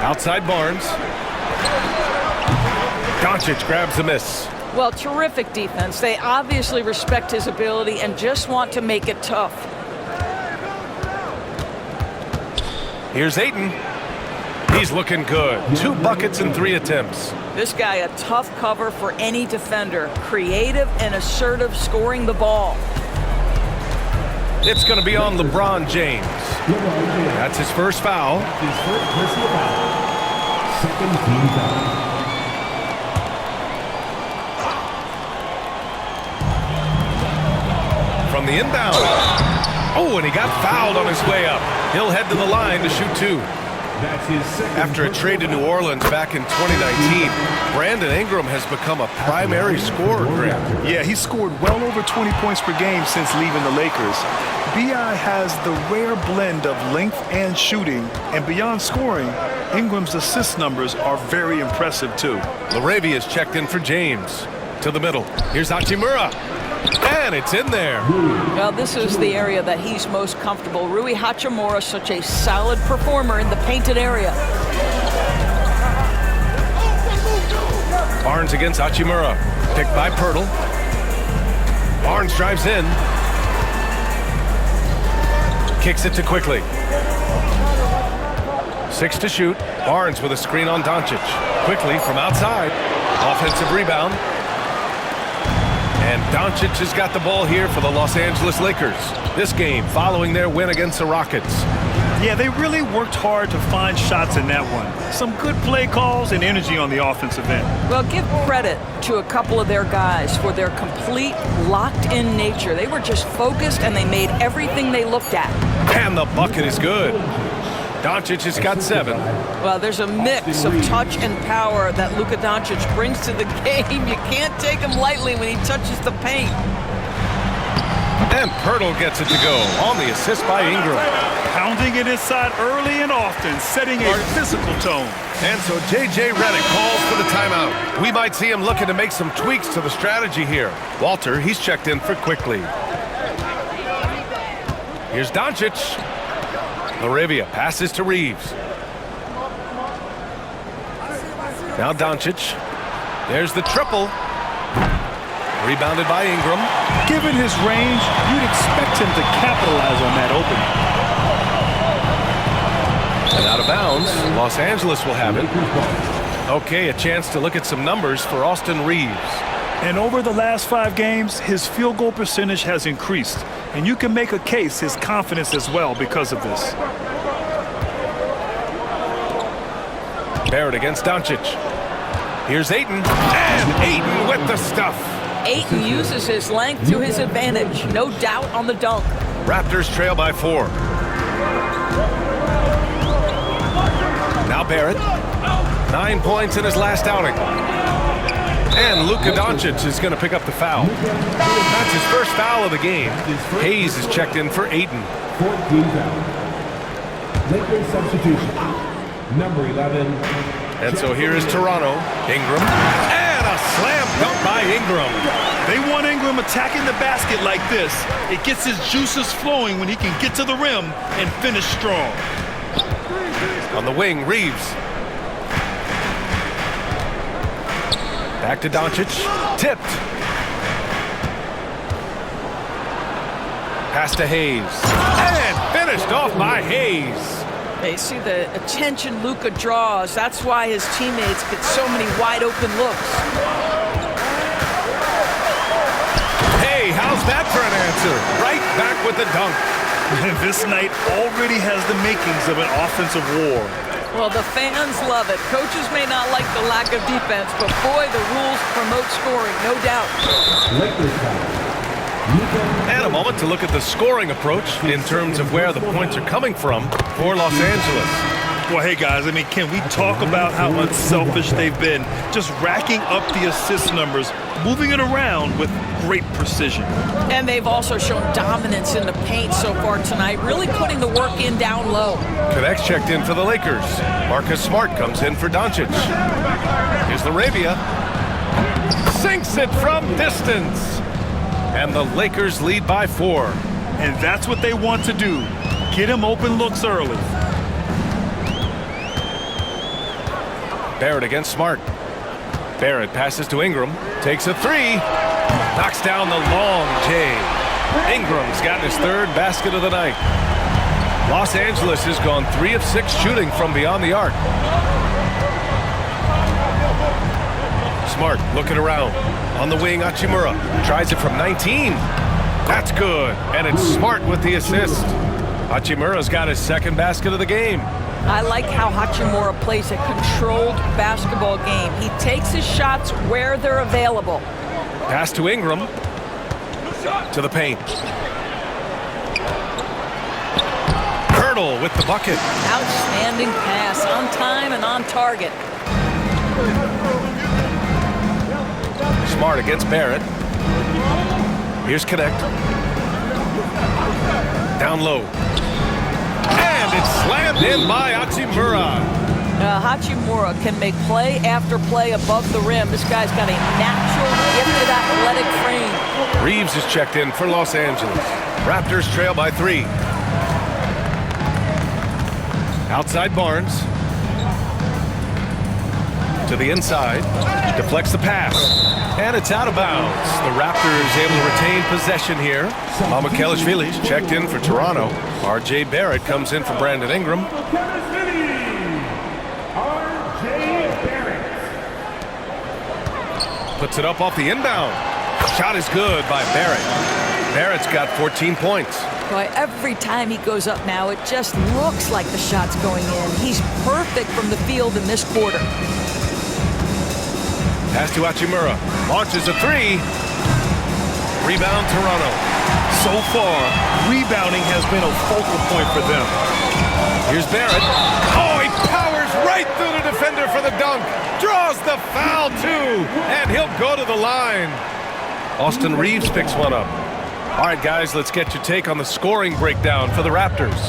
Outside Barnes. Doncic grabs the miss. Well, terrific defense. They obviously respect his ability and just want to make it tough. Here's Ayton. He's looking good. 2 buckets in 3 attempts. This guy a tough cover for any defender. Creative and assertive scoring the ball. It's going to be on LeBron James. That's his first foul. Second team foul. From the inbound. Oh, and he got fouled on his way up. He'll head to the line to shoot 2. After a trade to New Orleans back in 2019, Brandon Ingram has become a primary scorer, Greg. Yeah, he scored well over 20 points per game since leaving the Lakers. B.I. has the rare blend of length and shooting, and beyond scoring, Ingram's assist numbers are very impressive too. LaRavia is checked in for James. To the middle. Here's Hachimura. And it's in there. Well, this is the area that he's most comfortable. Rui Hachimura, such a solid performer in the painted area. Barnes against Hachimura. Picked by Pirtle. Barnes drives in. Kicks it to Quickly. 6 to shoot. Barnes with a screen on Doncic. Quickly from outside. Offensive rebound. And Doncic has got the ball here for the Los Angeles Lakers. This game following their win against the Rockets. Yeah, they really worked hard to find shots in that one. Some good play calls and energy on the offensive end. Well, give credit to a couple of their guys for their complete, locked-in nature. They were just focused, and they made everything they looked at. And the bucket is good. Doncic has got 7. Well, there's a mix of touch and power that Luka Doncic brings to the game. You can't take him lightly when he touches the paint. And Pirtle gets it to go on the assist by Ingram. Pounding it inside early and often, setting a physical tone. And so J.J. Redick calls for the timeout. We might see him looking to make some tweaks to the strategy here. Walter, he's checked in for Quickly. Here's Doncic. LaRavia passes to Reeves. Now Doncic. There's the triple. Rebounded by Ingram. Given his range, you'd expect him to capitalize on that opening. And out of bounds, Los Angeles will have it. Okay, a chance to look at some numbers for Austin Reeves. And over the last 5 games, his field goal percentage has increased. And you can make a case his confidence as well because of this. Barrett against Doncic. Here's Ayton. And Ayton with the stuff. Ayton uses his length to his advantage. No doubt on the dunk. Raptors trail by 4. Now Barrett. 9 points in his last outing. And Luka Doncic is going to pick up the foul. That's his first foul of the game. Hayes is checked in for Ayton. 14 foul. Lakers substitution. Number 11. And so here is Toronto. Ingram. And a slam dunk by Ingram. They want Ingram attacking the basket like this. It gets his juices flowing when he can get to the rim and finish strong. On the wing, Reeves. Back to Doncic. Tipped. Pass to Hayes. And finished off by Hayes. They see the attention Luka draws. That's why his teammates get so many wide open looks. Hey, how's that for an answer? Right back with the dunk. And this night already has the makings of an offensive war. Well, the fans love it. Coaches may not like the lack of defense, but boy, the rules promote scoring, no doubt. Lakers foul. And a moment to look at the scoring approach in terms of where the points are coming from for Los Angeles. Well, hey, guys, I mean, can we talk about how unselfish they've been? Just racking up the assist numbers, moving it around with great precision. And they've also shown dominance in the paint so far tonight, really putting the work in down low. Connects checked in for the Lakers. Marcus Smart comes in for Doncic. Here's LaRavia. Sinks it from distance. And the Lakers lead by 4. And that's what they want to do. Get him open looks early. Barrett against Smart. Barrett passes to Ingram. Takes a three. Knocks down the long J. Ingram's gotten his third basket of the night. Los Angeles has gone 3 of 6 shooting from beyond the arc. Smart looking around. On the wing, Hachimura tries it from 19. That's good. And it's Smart with the assist. Hachimura's got his second basket of the game. I like how Hachimura plays a controlled basketball game. He takes his shots where they're available. Pass to Ingram. To the paint. Hurdle with the bucket. Outstanding pass, on time and on target. Smart against Barrett. Here's Connect. Down low. And it's slammed in by Hachimura. Hachimura can make play after play above the rim. This guy's got a natural, gifted athletic frame. Reeves is checked in for Los Angeles. Raptors trail by 3. Outside Barnes. To the inside. Deflects the pass. And it's out of bounds. The Raptors able to retain possession here. Mamukelashvili's checked in for Toronto. R.J. Barrett comes in for Brandon Ingram. Puts it up off the inbound. Shot is good by Barrett. Barrett's got 14 points. Boy, every time he goes up now, it just looks like the shot's going in. He's perfect from the field in this quarter. Pass to Hachimura. Launches a 3. Rebound Toronto. So far, rebounding has been a focal point for them. Here's Barrett. Oh, he powers right through the defender for the dunk. Draws the foul, too. And he'll go to the line. Austin Reeves picks one up. All right, guys, let's get your take on the scoring breakdown for the Raptors.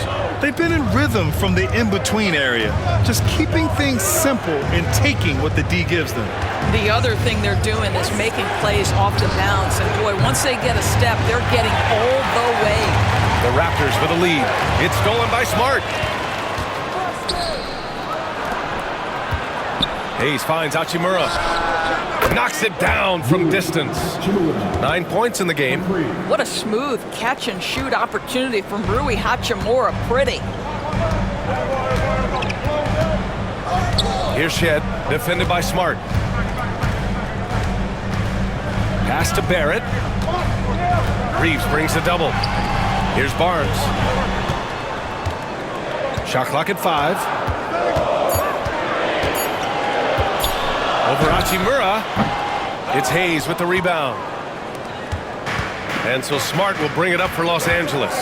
They've been in rhythm from the in-between area, just keeping things simple and taking what the D gives them. The other thing they're doing is making plays off the bounce. And boy, once they get a step, they're getting all the way. The Raptors with a lead. It's stolen by Smart. Hayes finds Hachimura. Knocks it down from distance. 9 points in the game. What a smooth catch and shoot opportunity from Rui Hachimura. Pretty. Here's Shed, defended by Smart. Pass to Barrett. Reeves brings the double. Here's Barnes. Shot clock at 5. Over Hachimura. It's Hayes with the rebound. And so Smart will bring it up for Los Angeles.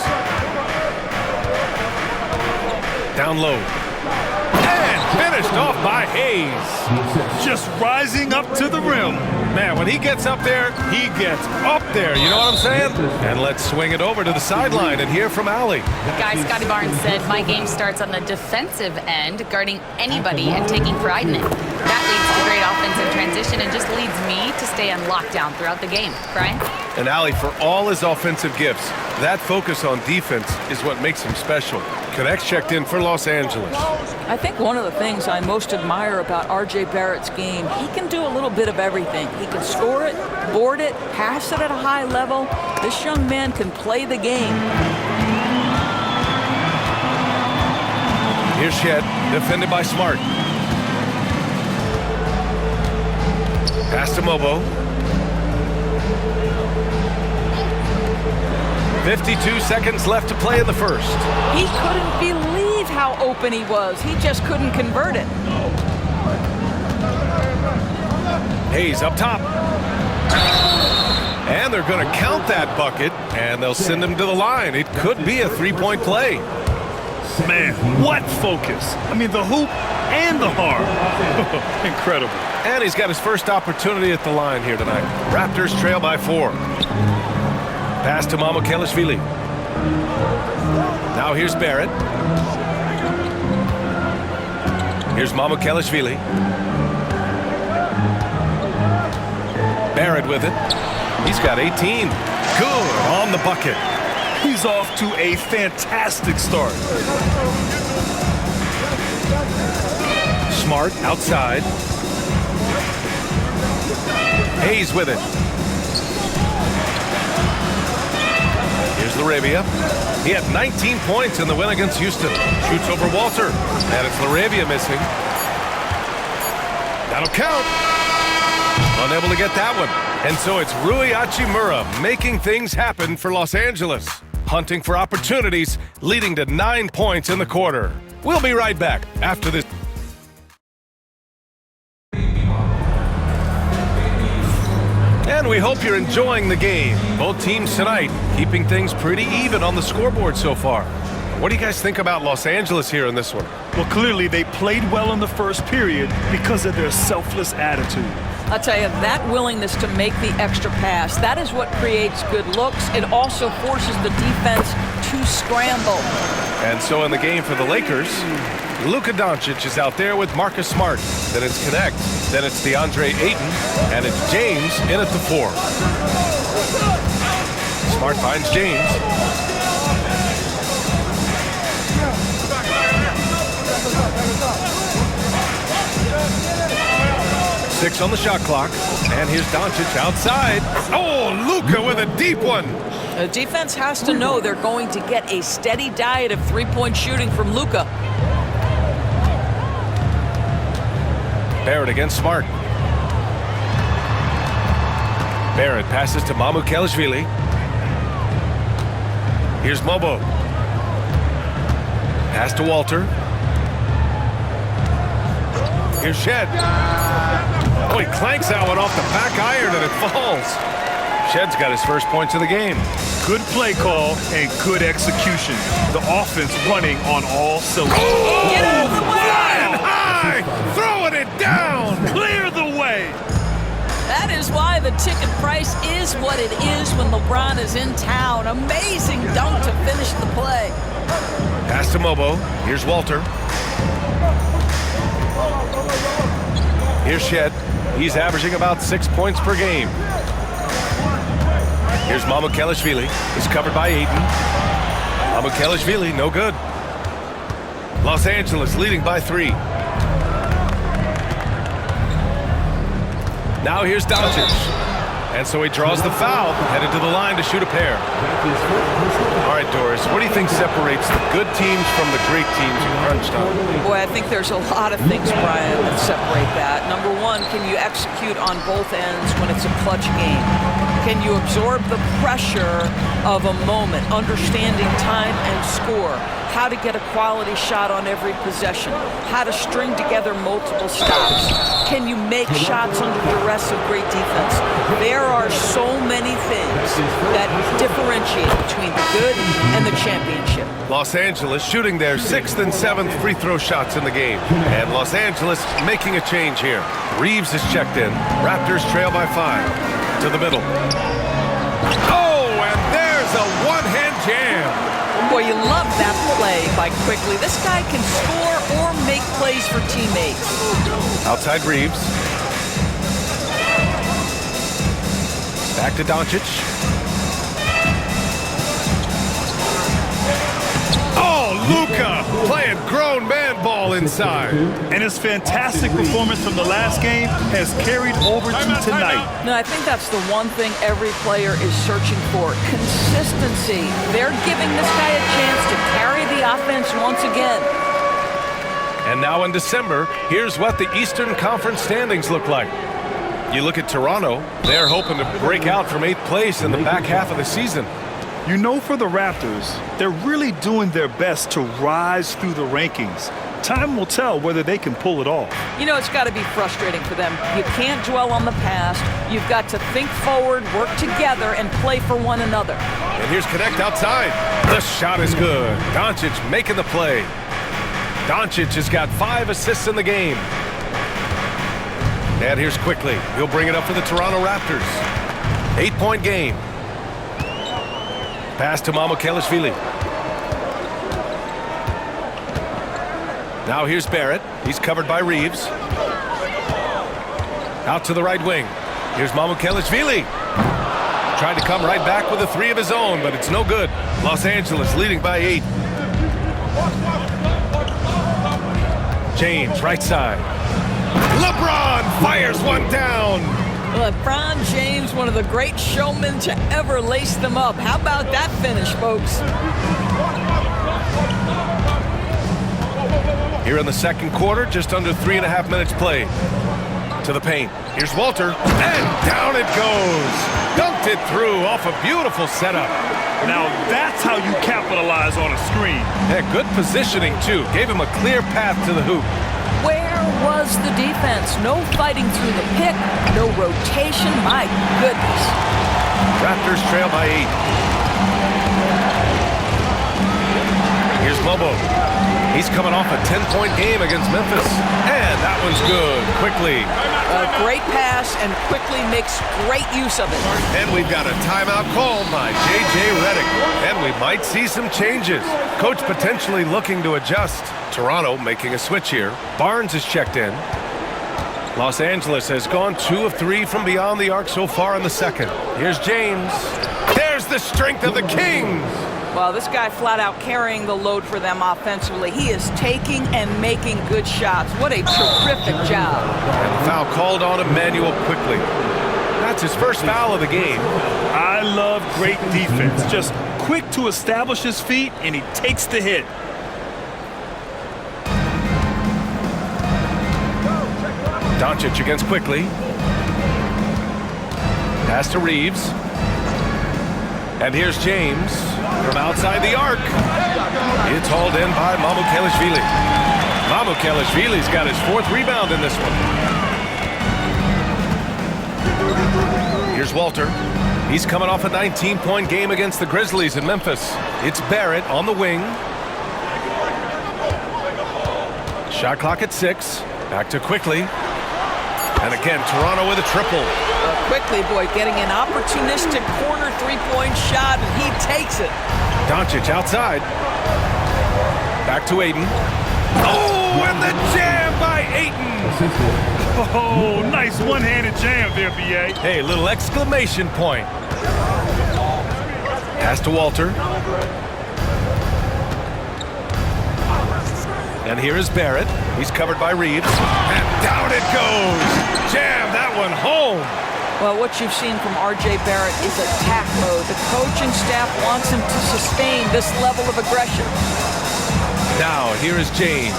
Down low. And finished off by Hayes. Just rising up to the rim. Man, when he gets up there, he gets up there. You know what I'm saying? And let's swing it over to the sideline and hear from Allie. Guys, Scotty Barnes said, my game starts on the defensive end, guarding anybody and taking pride in it. That leads to great offensive transition and just leads me to stay on lockdown throughout the game. Brian? And Allie, for all his offensive gifts, that focus on defense is what makes him special. Connects checked in for Los Angeles. I think one of the things I most admire about R.J. Barrett's game, he can do a little bit of everything. He can score it, board it, pass it at a high level. This young man can play the game. Here's Shed, defended by Smart. Pass to Mobo. 52 seconds left to play in the first. He couldn't believe how open he was. He just couldn't convert it. Hayes up top. And they're going to count that bucket, and they'll send him to the line. It could be a three-point play. Man, what focus. I mean, the hoop and the arm. Incredible. And he's got his first opportunity at the line here tonight. Raptors trail by 4. Pass to Mamukelashvili. Now here's Barrett. Here's Mamukelashvili. Barrett with it. He's got 18. Good on the bucket. He's off to a fantastic start. Smart outside. Hayes with it. Here's Laravia. He had 19 points in the win against Houston. Shoots over Walter. And it's Laravia missing. That'll count. Unable to get that one. And so it's Rui Hachimura making things happen for Los Angeles. Hunting for opportunities, leading to 9 points in the quarter. We'll be right back after this. And we hope you're enjoying the game. Both teams tonight keeping things pretty even on the scoreboard so far. What do you guys think about Los Angeles here in this one? Well, clearly they played well in the first period because of their selfless attitude. I'll tell you, that willingness to make the extra pass, that is what creates good looks. It also forces the defense to scramble. And so in the game for the Lakers, Luka Doncic is out there with Marcus Smart. Then it's Connect. Then it's DeAndre Ayton. And it's James in at the 4. Smart finds James. Six on the shot clock. And here's Doncic outside. Oh, Luka with a deep one. The defense has to know they're going to get a steady diet of three-point shooting from Luka. Barrett against Smart. Barrett passes to Mamukelashvili. Here's Mobo. Pass to Walter. Here's Shed. Oh, he clanks that one off the back iron and it falls. Shed's got his first points of the game. Good play call and good execution. The offense running on all cylinders. Oh, Get out of the way! flying high, throwing it down. Clear the way. That is why the ticket price is what it is when LeBron is in town. Amazing dunk to finish the play. Pass to Mobo. Here's Walter. Here's Shed. He's averaging about 6 points per game. Here's Mamukelashvili. He's covered by Ayton. Mamukelashvili, no good. Los Angeles leading by 3. Now here's Doncic. And so he draws the foul, headed to the line to shoot a pair. All right, Doris, what do you think separates the good teams from the great teams in crunch time? Boy, I think there's a lot of things, Brian, that separate that. Number one, can you execute on both ends when it's a clutch game? Can you absorb the pressure of a moment, understanding time and score, how to get a quality shot on every possession, how to string together multiple stops? Can you make shots under duress of great defense? There are so many things that differentiate between the good and the championship. Los Angeles shooting their 6th and 7th free throw shots in the game. And Los Angeles making a change here. Reeves is checked in. Raptors trail by 5. To the middle. Oh, and there's a one-hand jam. Boy, you love that play by Quickly. This guy can score or make plays for teammates. Outside Reeves. Back to Doncic. Oh, Luka playing grown man ball inside. And his fantastic performance from the last game has carried over to tonight. No, I think that's the one thing every player is searching for. Consistency. They're giving this guy a chance to carry the offense once again. And now in December, here's what the Eastern Conference standings look like. You look at Toronto, they're hoping to break out from 8th place in the back half of the season. You know, for the Raptors, they're really doing their best to rise through the rankings. Time will tell whether they can pull it off. You know, it's got to be frustrating for them. You can't dwell on the past. You've got to think forward, work together, and play for one another. And here's Connect outside. The shot is good. Doncic making the play. Doncic has got 5 assists in the game. And here's Quickly. He'll bring it up for the Toronto Raptors. 8-point game. Pass to Mamukelashvili. Now here's Barrett. He's covered by Reeves. Out to the right wing. Here's Mamukelashvili. Tried to come right back with a 3 of his own, but it's no good. Los Angeles leading by 8. James, right side. LeBron fires one down. LeBron James, one of the great showmen to ever lace them up. How about that finish, folks? Here in the second quarter, just under 3.5 minutes played. To the paint. Here's Walter, and down it goes. Dunked it through off a beautiful setup. Now that's how you capitalize on a screen. Yeah, good positioning, too. Gave him a clear path to the hoop. Where was the defense? No fighting through the pick, no rotation. My goodness. Raptors trail by 8. Here's Lobo. He's coming off a 10-point game against Memphis. And that one's good. Quickly. A great pass, and quickly makes great use of it. And we've got a timeout called by J.J. Redick. And we might see some changes. Coach potentially looking to adjust. Toronto making a switch here. Barnes is checked in. Los Angeles has gone 2 of 3 from beyond the arc so far in the second. Here's James. There's the strength of the Kings. Well, this guy flat out carrying the load for them offensively. He is taking and making good shots. What a terrific job. And foul called on Emmanuel quickly. That's his first foul of the game. I love great defense. Just quick to establish his feet, and he takes the hit. Doncic against quickly. Pass to Reeves. And here's James from outside the arc. It's hauled in by Mamukelashvili. Mamukelashvili's got his 4th rebound in this one. Here's Walter. He's coming off a 19-point game against the Grizzlies in Memphis. It's Barrett on the wing. Shot clock at 6. Back to quickly. And again, Toronto with a triple. Quickly, boy, getting an opportunistic corner three-point shot, and he takes it. Doncic outside. Back to Ayton. Oh, and the jam by Ayton. Oh, nice one-handed jam there, B.A. Hey, little exclamation point. Pass to Walter. And here is Barrett. He's covered by Reeves. And down it goes. Jam that one home. Well, what you've seen from R.J. Barrett is attack mode. The coaching staff wants him to sustain this level of aggression. Now, here is James.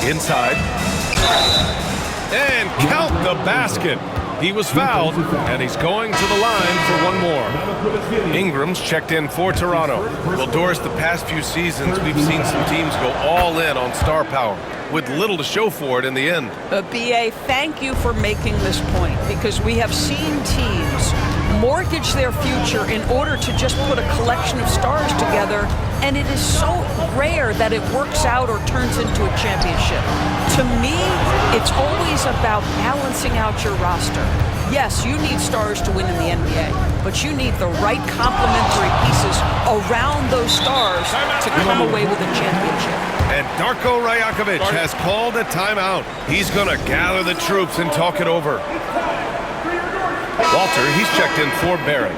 Inside. And count the basket. He was fouled, and he's going to the line for one more. Ingram's checked in for Toronto. Well, Doris, the past few seasons, we've seen some teams go all in on star power with little to show for it in the end. B.A., thank you for making this point, because we have seen teams mortgage their future in order to just put a collection of stars together, and it is so rare that it works out or turns into a championship. To me, it's always about balancing out your roster. Yes, you need stars to win in the NBA, but you need the right complementary pieces around those stars to come away with a championship. And Darko Rajakovic has called a timeout. He's going to gather the troops and talk it over. Walter, he's checked in for Barrett.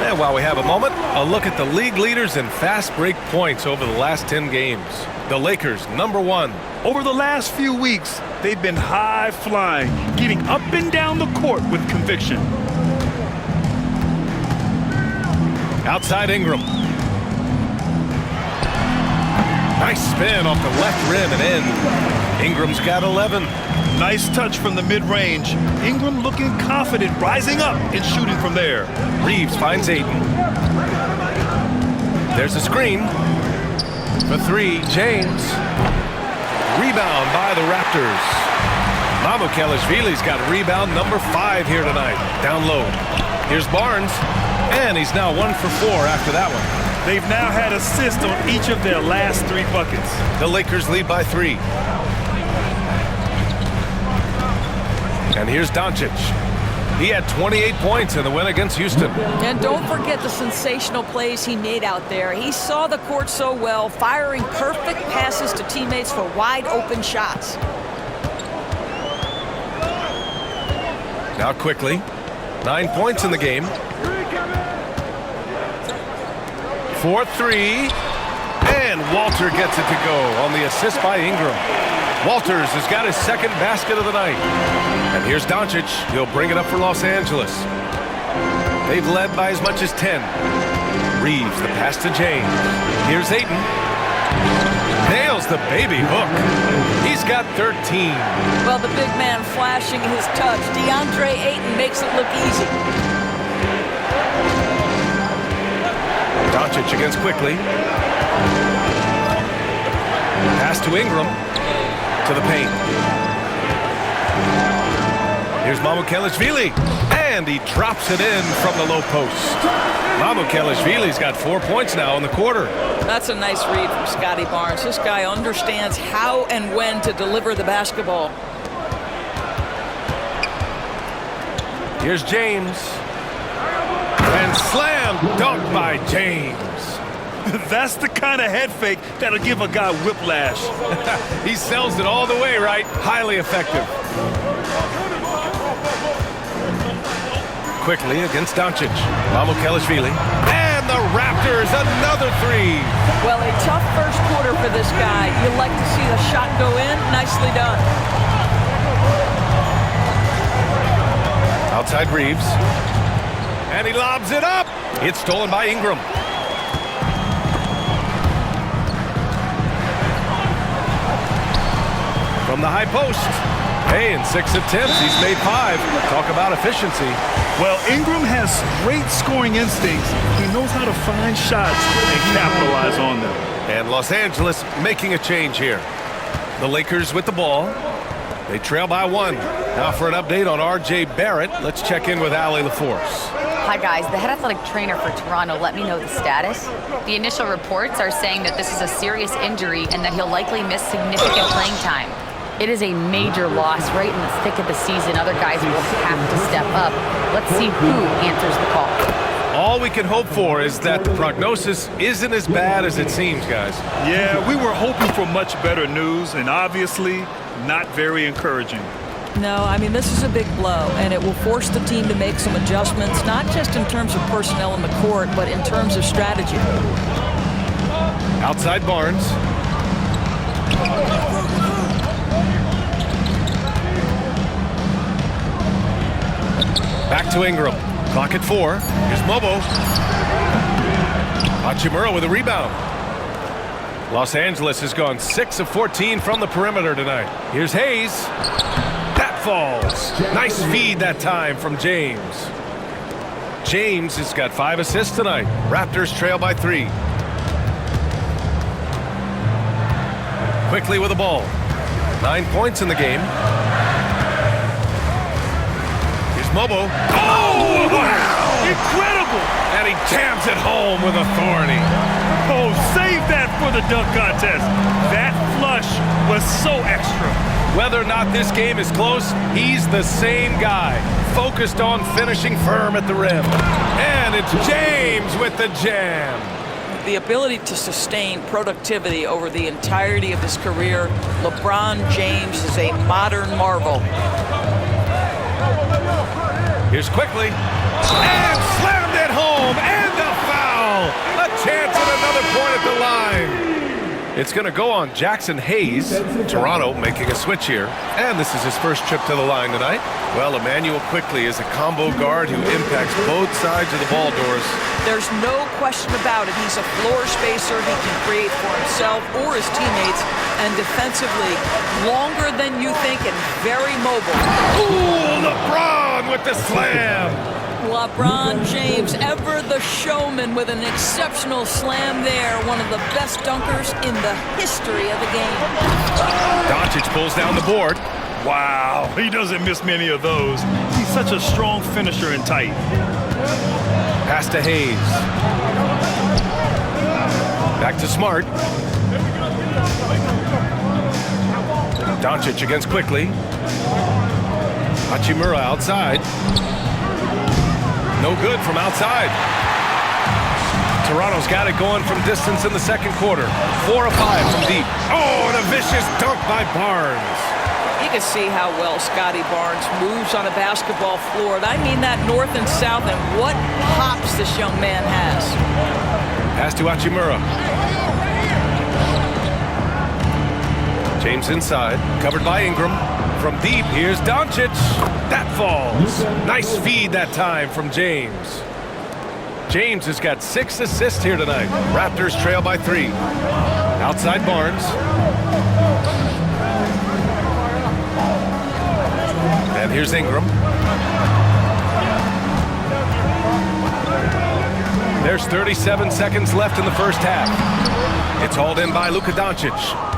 And while we have a moment, a look at the league leaders in fast break points over the last 10 games. The Lakers, #1. Over the last few weeks, they've been high-flying, getting up and down the court with conviction. Outside Ingram. Nice spin off the left rim and in. Ingram's got 11. Nice touch from the mid-range. Ingram looking confident, rising up and shooting from there. Reeves finds Ayton. There's a screen. For 3, James. Rebound by the Raptors. Mamukelashvili's got rebound number 5 here tonight. Down low. Here's Barnes. And he's now 1 for 4 after that one. They've now had assists on each of their last 3 buckets. The Lakers lead by 3. And here's Doncic. He had 28 points in the win against Houston. And don't forget the sensational plays he made out there. He saw the court so well, firing perfect passes to teammates for wide open shots. Now quickly, 9 points in the game. 4-3, Walter gets it to go on the assist by Ingram. Walters has got his second basket of the night. And here's Doncic. He'll bring it up for Los Angeles. They've led by as much as 10. Reeves, the pass to James. Here's Ayton. Nails the baby hook. He's got 13. Well, the big man flashing his touch. DeAndre Ayton makes it look easy. Doncic against quickly. Pass to Ingram. To the paint. Here's Mamukelashvili. And he drops it in from the low post. Mamukelashvili's got 4 points now in the quarter. That's a nice read from Scotty Barnes. This guy understands how and when to deliver the basketball. Here's James. And slam dunk by James. That's the kind of head fake that'll give a guy whiplash. He sells it all the way, right? Highly effective. Quickly against Doncic. Mamukelashvili. And the Raptors, another three. Well, a tough first quarter for this guy. You like to see the shot go in. Nicely done. Outside Reeves. And he lobs it up. It's stolen by Ingram. From the high post. Hey, in 6 attempts, he's made 5. Talk about efficiency. Well, Ingram has great scoring instincts. He knows how to find shots and capitalize on them. And Los Angeles making a change here. The Lakers with the ball. They trail by 1. Now for an update on R.J. Barrett, let's check in with Allie LaForce. Hi, guys. The head athletic trainer for Toronto let me know the status. The initial reports are saying that this is a serious injury and that he'll likely miss significant playing time. It is a major loss right in the thick of the season. Other guys will have to step up. Let's see who answers the call. All we can hope for is that the prognosis isn't as bad as it seems, guys. Yeah, we were hoping for much better news, and obviously not very encouraging. No, I mean, this is a big blow, and it will force the team to make some adjustments, not just in terms of personnel in the court, but in terms of strategy. Outside Barnes. Back to Ingram. Clock at 4. Here's Mobo. Hachimura with a rebound. Los Angeles has gone 6 of 14 from the perimeter tonight. Here's Hayes. That falls. Nice feed that time from James. James has got 5 assists tonight. Raptors trail by 3. Quickly with the ball. 9 points in the game. Here's Mobo. Oh, wow! Incredible! And he jams it home with authority. Oh, save that for the dunk contest. That flush was so extra. Whether or not this game is close, he's the same guy, focused on finishing firm at the rim. And it's James with the jam. The ability to sustain productivity over the entirety of his career, LeBron James is a modern marvel. Here's quickly. And slammed it home. And the foul. A chance at another point at the line. It's going to go on Jackson Hayes. Toronto making a switch here. And this is his first trip to the line tonight. Well, Emmanuel Quickley is a combo guard who impacts both sides of the ball doors. There's no question about it. He's a floor spacer. He can create for himself or his teammates. And defensively, longer than you think and very mobile. Ooh, LeBron with the slam. LeBron James, ever the showman, with an exceptional slam there. One of the best dunkers in the history of the game. Doncic pulls down the board. Wow, he doesn't miss many of those. He's such a strong finisher and tight. Pass to Hayes. Back to Smart. Doncic against Quickley. Hachimura outside. No good from outside. Toronto's got it going from distance in the second quarter. 4 of 5 from deep. Oh, and a vicious dunk by Barnes. You can see how well Scotty Barnes moves on a basketball floor. And I mean that north and south, and what hops this young man has. Pass to Hachimura. James inside, covered by Ingram. From deep, here's Doncic. That falls. Nice feed that time from James. James has got 6 assists here tonight. Raptors trail by 3. Outside Barnes. And here's Ingram. There's 37 seconds left in the first half. It's hauled in by Luka Doncic.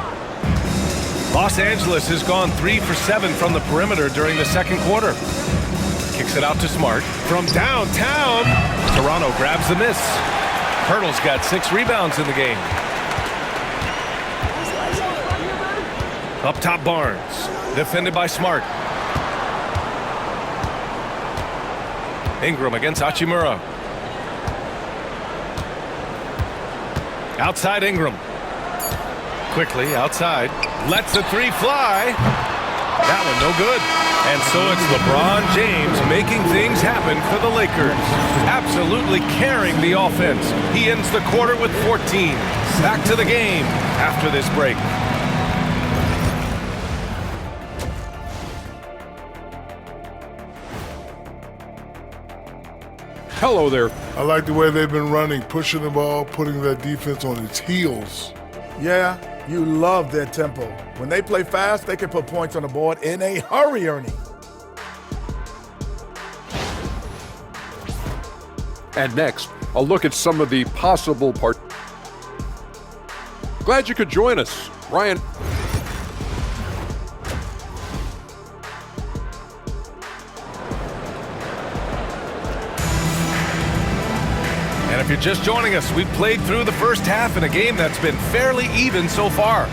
Los Angeles has gone 3 for 7 from the perimeter during the second quarter. Kicks it out to Smart. From downtown, Toronto grabs the miss. Pirtle's got 6 rebounds in the game. Up top, Barnes. Defended by Smart. Ingram against Hachimura. Outside Ingram. Quickly outside. Lets the 3 fly. That one no good. And so it's LeBron James making things happen for the Lakers. Absolutely carrying the offense. He ends the quarter with 14. Back to the game after this break. Hello there. I like the way they've been running, pushing the ball, putting their defense on its heels. Yeah, you love their tempo. When they play fast, they can put points on the board in a hurry, Ernie. And next, a look at some of the possible parts. Glad you could join us, Ryan. And if you're just joining us, we've played through the first half in a game that's been fairly even so far.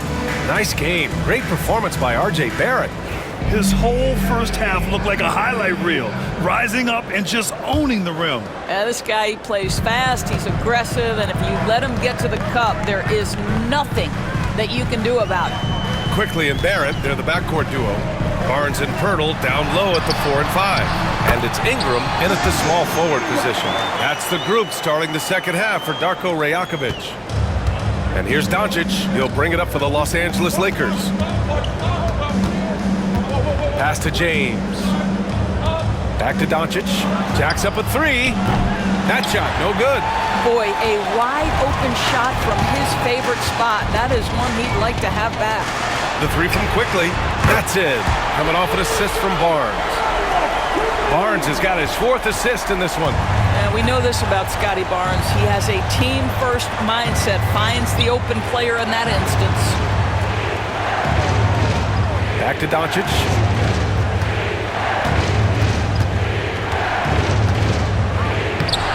Nice game. Great performance by R.J. Barrett. His whole first half looked like a highlight reel, rising up and just owning the rim. This guy, he plays fast, he's aggressive, and if you let him get to the cup, there is nothing that you can do about it. Quickly and Barrett, they're the backcourt duo. Barnes and Pirtle down low at the 4 and 5. And it's Ingram in at the small forward position. That's the group starting the second half for Darko Rajakovic. And here's Doncic. He'll bring it up for the Los Angeles Lakers. Pass to James. Back to Doncic. Jacks up a 3. That shot, no good. Boy, a wide open shot from his favorite spot. That is one he'd like to have back. The 3 from Quickly. That's it. Coming off an assist from Barnes. Barnes has got his 4th assist in this one. And we know this about Scotty Barnes. He has a team-first mindset, finds the open player in that instance. Back to Doncic.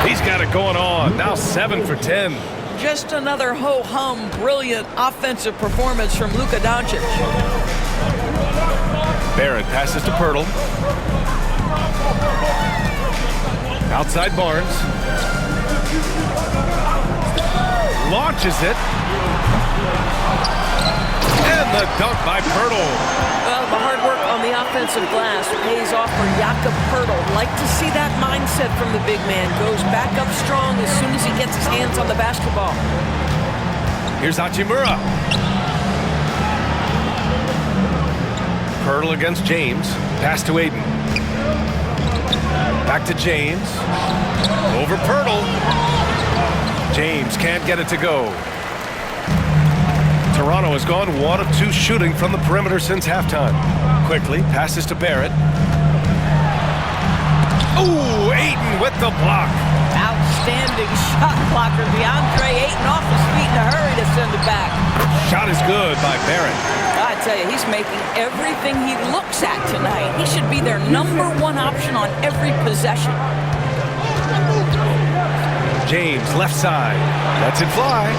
He's got it going on. Now 7 for 10. Just another ho-hum, brilliant offensive performance from Luka Doncic. Barrett passes to Pirtle. Outside Barnes. Launches it. And the dunk by Pirtle. Well, the hard work on the offensive glass pays off for Jakob Pirtle. Like to see that mindset from the big man. Goes back up strong as soon as he gets his hands on the basketball. Here's Hachimura. Pirtle against James. Pass to Ayton. Back to James. Over Pirtle. James can't get it to go. Toronto has gone 1 of 2 shooting from the perimeter since halftime. Quickly passes to Barrett. Ooh, Ayton with the block. Outstanding shot blocker. DeAndre Ayton off his feet in a hurry to send it back. Shot is good by Barrett. I tell you, he's making everything he looks at tonight. He should be their #1 option on every possession. James, left side. Lets it fly.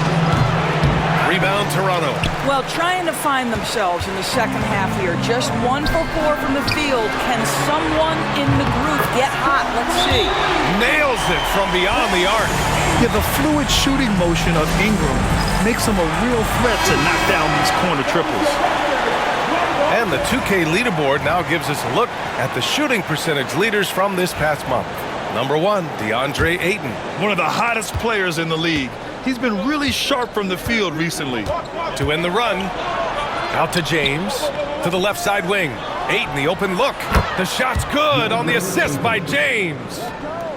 Rebound, Toronto. Well, trying to find themselves in the second half here. Just 1 for 4 from the field. Can someone in the group get hot? Let's see. Nails it from beyond the arc. Yeah, the fluid shooting motion of Ingram makes him a real threat to knock down these corner triples. And the 2K leaderboard now gives us a look at the shooting percentage leaders from this past month. Number 1, DeAndre Ayton. One of the hottest players in the league. He's been really sharp from the field recently. To end the run, Out to James. To the left side wing. Ayton, the open look. The shot's good on the assist by James.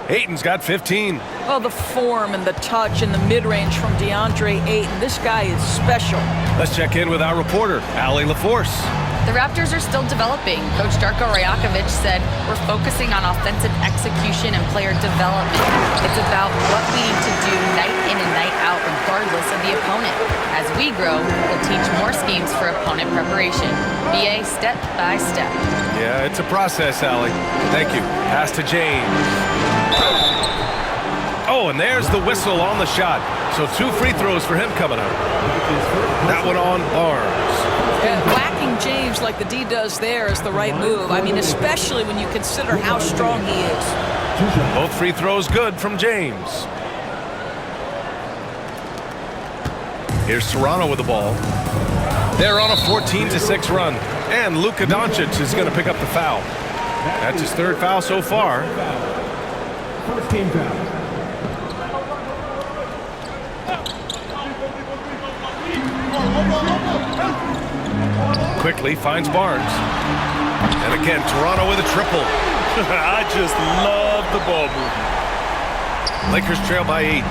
Ayton's got 15. Well, the form and the touch and the mid-range from DeAndre Ayton. This guy is special. Let's check in with our reporter, Allie LaForce. The Raptors are still developing. Coach Darko Rajakovic said, we're focusing on offensive execution and player development. It's about what we need to do night in and night out regardless of the opponent. As we grow, we'll teach more schemes for opponent preparation. BA step by step. Yeah, it's a process, Allie. Thank you. Pass to James. Oh, and there's the whistle on the shot. So 2 free throws for him coming up. That one on Barnes. Whacking James like the D does there is the right move. I mean, especially when you consider how strong he is. Both free throws good from James. Here's Toronto with the ball. They're on a 14-6 run. And Luka Doncic is going to pick up the foul. That's his 3rd foul so far. First team foul. Quickly finds Barnes. And again, Toronto with a triple. I just love the ball movement. Lakers trail by 8.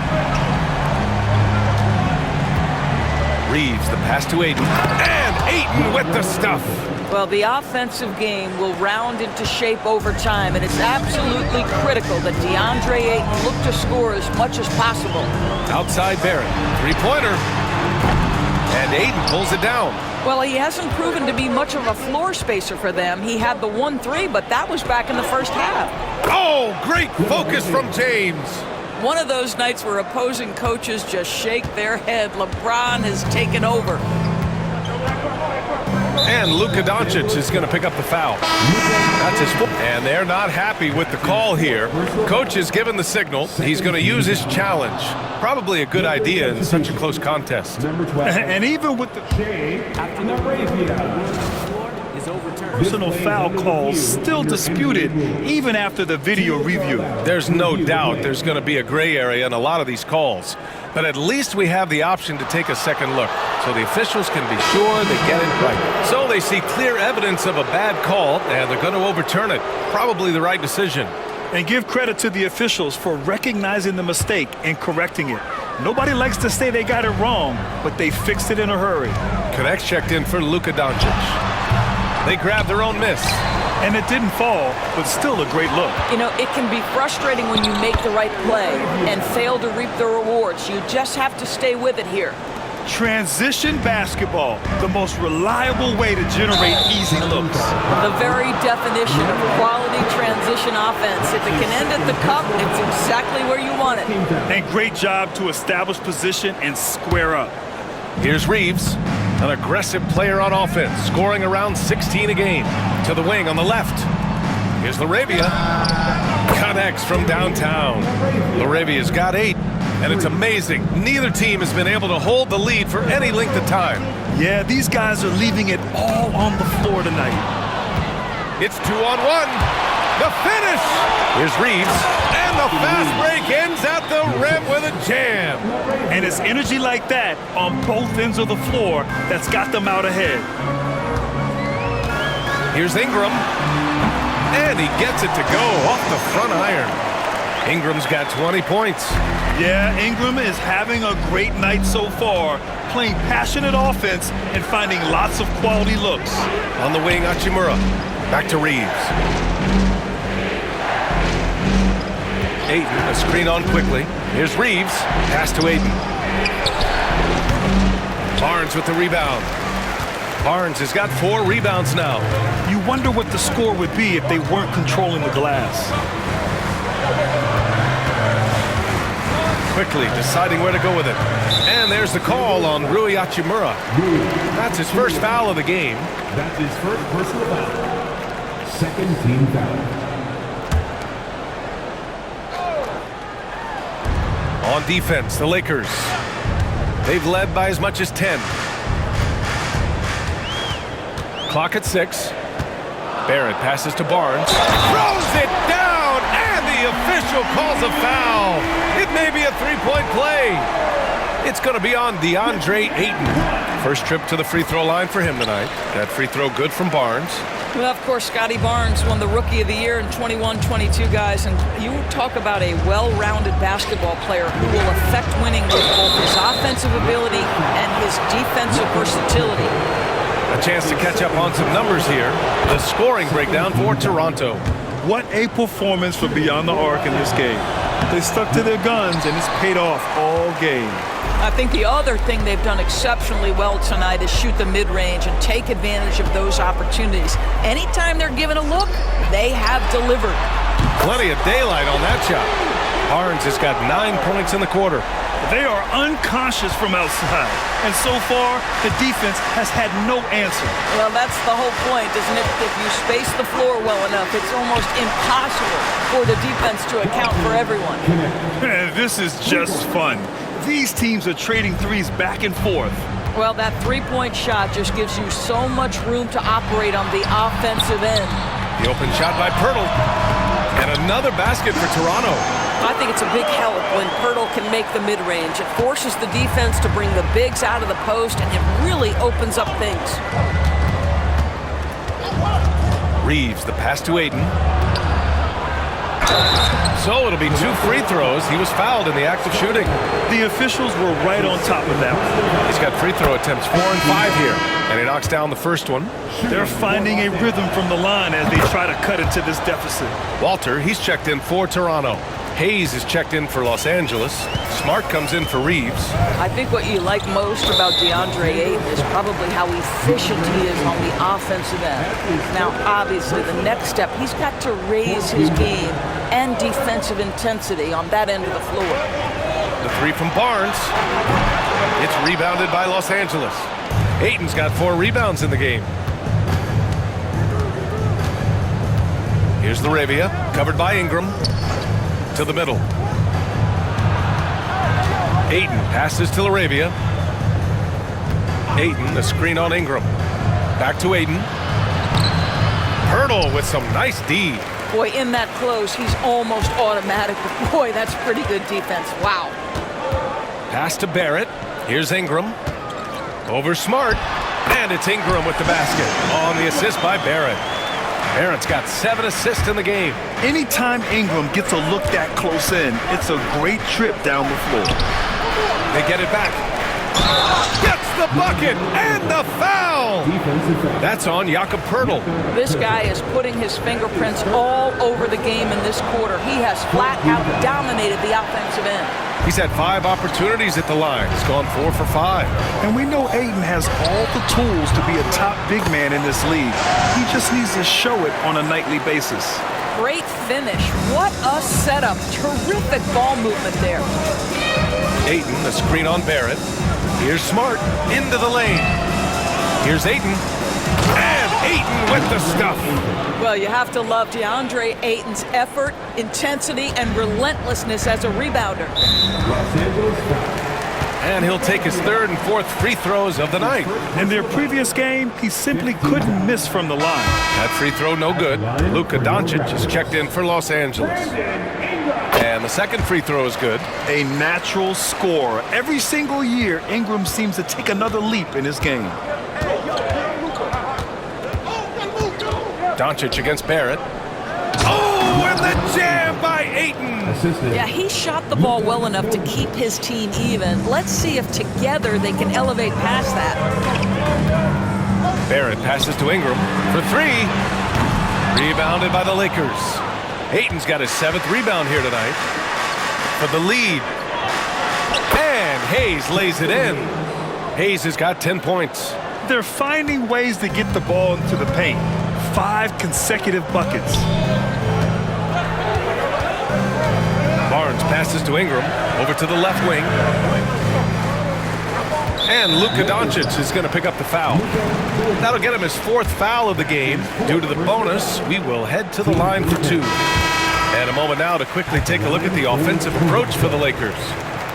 Reeves, the pass to Ayton. And Ayton with the stuff. Well, the offensive game will round into shape over time, and it's absolutely critical that DeAndre Ayton look to score as much as possible. Outside Barrett. 3-pointer. And Ayton pulls it down. Well, he hasn't proven to be much of a floor spacer for them. He had the 1-3, but that was back in the first half. Oh, great focus from James. One of those nights where opposing coaches just shake their head. LeBron has taken over. And Luka Doncic is going to pick up the foul. That's his foot. And they're not happy with the call here. Coach has given the signal. He's going to use his challenge. Probably a good idea in such a close contest. And even with the personal foul calls still disputed even after the video review. There's no doubt there's going to be a gray area in a lot of these calls. But at least we have the option to take a second look, so the officials can be sure they get it right. So they see clear evidence of a bad call, and they're going to overturn it. Probably the right decision. And give credit to the officials for recognizing the mistake and correcting it. Nobody likes to say they got it wrong, but they fixed it in a hurry. Connects checked in for Luka Doncic. They grabbed their own miss. And it didn't fall, but still a great look. You know, it can be frustrating when you make the right play and fail to reap the rewards. You just have to stay with it here. Transition basketball, the most reliable way to generate easy looks. The very definition of quality transition offense. If it can end at the cup, it's exactly where you want it. And great job to establish position and square up. Here's Reeves, an aggressive player on offense, scoring around 16 a game. To the wing on the left. Here's Laravia. Connects from downtown. Laravia's got 8. And it's amazing. Neither team has been able to hold the lead for any length of time. Yeah, these guys are leaving it all on the floor tonight. It's 2-on-1. The finish. Here's Reeves. And the fast break ends at the rim with a jam. And it's energy like that on both ends of the floor that's got them out ahead. Here's Ingram. And he gets it to go off the front iron. Ingram's got 20 points. Yeah, Ingram is having a great night so far, playing passionate offense and finding lots of quality looks. On the wing, Hachimura. Back to Reeves. Ayton, a screen on quickly. Here's Reeves. Pass to Ayton. Barnes with the rebound. Barnes has got 4 rebounds now. You wonder what the score would be if they weren't controlling the glass. Quickly deciding where to go with it. And there's the call on Rui Hachimura. That's his first foul of the game. That's his first personal foul. Second team foul. On defense, the Lakers. They've led by as much as 10. Clock at 6. Barrett passes to Barnes. Throws it down, and the official calls a foul. It may be a 3-point play. It's going to be on DeAndre Ayton. First trip to the free throw line for him tonight. That free throw good from Barnes. Well, of course, Scotty Barnes won the Rookie of the Year in 21-22, guys. And you talk about a well-rounded basketball player who will affect winning with both his offensive ability and his defensive versatility. A chance to catch up on some numbers here. The scoring breakdown for Toronto. What a performance for Beyond the Arc in this game. They stuck to their guns, and it's paid off all game. I think the other thing they've done exceptionally well tonight is shoot the mid-range and take advantage of those opportunities. Anytime they're given a look, they have delivered. Plenty of daylight on that shot. Barnes has got 9 points in the quarter. They are unconscious from outside, and so far, the defense has had no answer. Well, that's the whole point, isn't it? If you space the floor well enough, it's almost impossible for the defense to account for everyone. This is just fun. These teams are trading threes back and forth. Well, that three-point shot just gives you so much room to operate on the offensive end. The open shot by Pirtle. And another basket for Toronto. I think it's a big help when Pirtle can make the mid-range. It forces the defense to bring the bigs out of the post, and it really opens up things. Reeves, the pass to Ayton. So it'll be 2 free throws. He was fouled in the act of shooting. The officials were right on top of that one. He's got free throw attempts 4 and 5 here. And he knocks down the first one. They're finding a rhythm from the line as they try to cut into this deficit. Walter, he's checked in for Toronto. Hayes is checked in for Los Angeles. Smart comes in for Reeves. I think what you like most about DeAndre Ayton is probably how efficient he is on the offensive end. Now, obviously, the next step, he's got to raise his game and defensive intensity on that end of the floor. The three from Barnes. It's rebounded by Los Angeles. Ayton's got 4 rebounds in the game. Here's LaRavia, covered by Ingram. To the middle. Ayton passes to LaRavia. Ayton, the screen on Ingram. Back to Ayton. Pirtle with some nice D. Boy, in that close, he's almost automatic. But boy, that's pretty good defense. Wow. Pass to Barrett. Here's Ingram. Over Smart. And it's Ingram with the basket. On the assist by Barrett. Barrett's got 7 assists in the game. Anytime Ingram gets a look that close in, it's a great trip down the floor. They get it back. Gets the bucket and the foul. That's on Jakob Pirtle. This guy is putting his fingerprints all over the game in this quarter. He has flat out dominated the offensive end. He's had 5 opportunities at the line. He's gone 4 for 5. And we know Ayton has all the tools to be a top big man in this league. He just needs to show it on a nightly basis. Great finish. What a setup. Terrific ball movement there. Ayton, the screen on Barrett. Here's Smart into the lane. Here's Ayton. And Ayton with the stuff. Well, you have to love DeAndre Ayton's effort, intensity, and relentlessness as a rebounder. And he'll take his 3rd and 4th free throws of the night. In their previous game, he simply couldn't miss from the line. That free throw no good. Luka Doncic is checked in for Los Angeles. And the 2nd free throw is good. A natural scorer. Every single year, Ingram seems to take another leap in his game. Doncic against Barrett. Oh, and the jam by Ayton. Yeah, he shot the ball well enough to keep his team even. Let's see if together they can elevate past that. Barrett passes to Ingram for 3. Rebounded by the Lakers. Ayton's got his 7th rebound here tonight for the lead. And Hayes lays it in. Hayes has got 10 points. They're finding ways to get the ball into the paint. 5 consecutive buckets. Barnes passes to Ingram, over to the left wing. And Luka Doncic is going to pick up the foul. That'll get him his 4th foul of the game. Due to the bonus, we will head to the line for 2. And a moment now to quickly take a look at the offensive approach for the Lakers.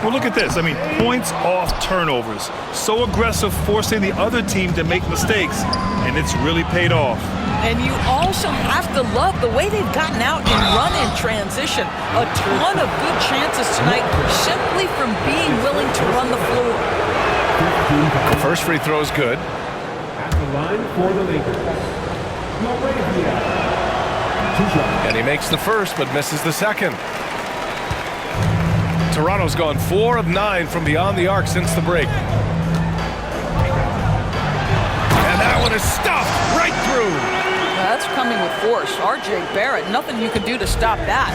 Well, look at this. I mean, points off turnovers. So aggressive, forcing the other team to make mistakes, and it's really paid off. And you also have to love the way they've gotten out and run in transition. A ton of good chances tonight simply from being willing to run the floor. The first free throw is good. At the line for the Lakers, And he makes the first, but misses the second. Toronto's gone 4 of 9 from beyond the arc since the break. And that one is stuffed right through. That's coming with force. R.J. Barrett, nothing you can do to stop that.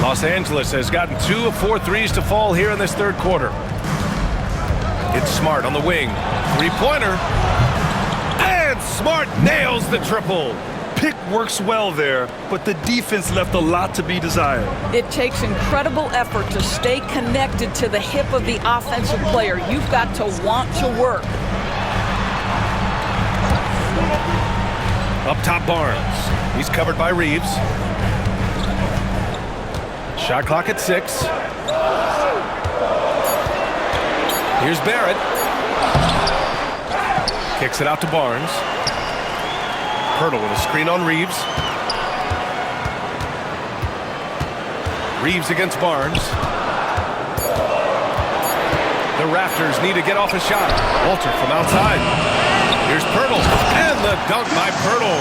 Los Angeles has gotten 2 of 4 threes to fall here in this third quarter. It's Smart on the wing. Three-pointer. And Smart nails the triple. Pick works well there, but the defense left a lot to be desired. It takes incredible effort to stay connected to the hip of the offensive player. You've got to want to work. Up top, Barnes. He's covered by Reeves. Shot clock at 6. Here's Barrett. Kicks it out to Barnes. Pirtle with a screen on Reeves. Reeves against Barnes. The Raptors need to get off a shot. Walter from outside. Here's Pirtle. And the dunk by Pirtle.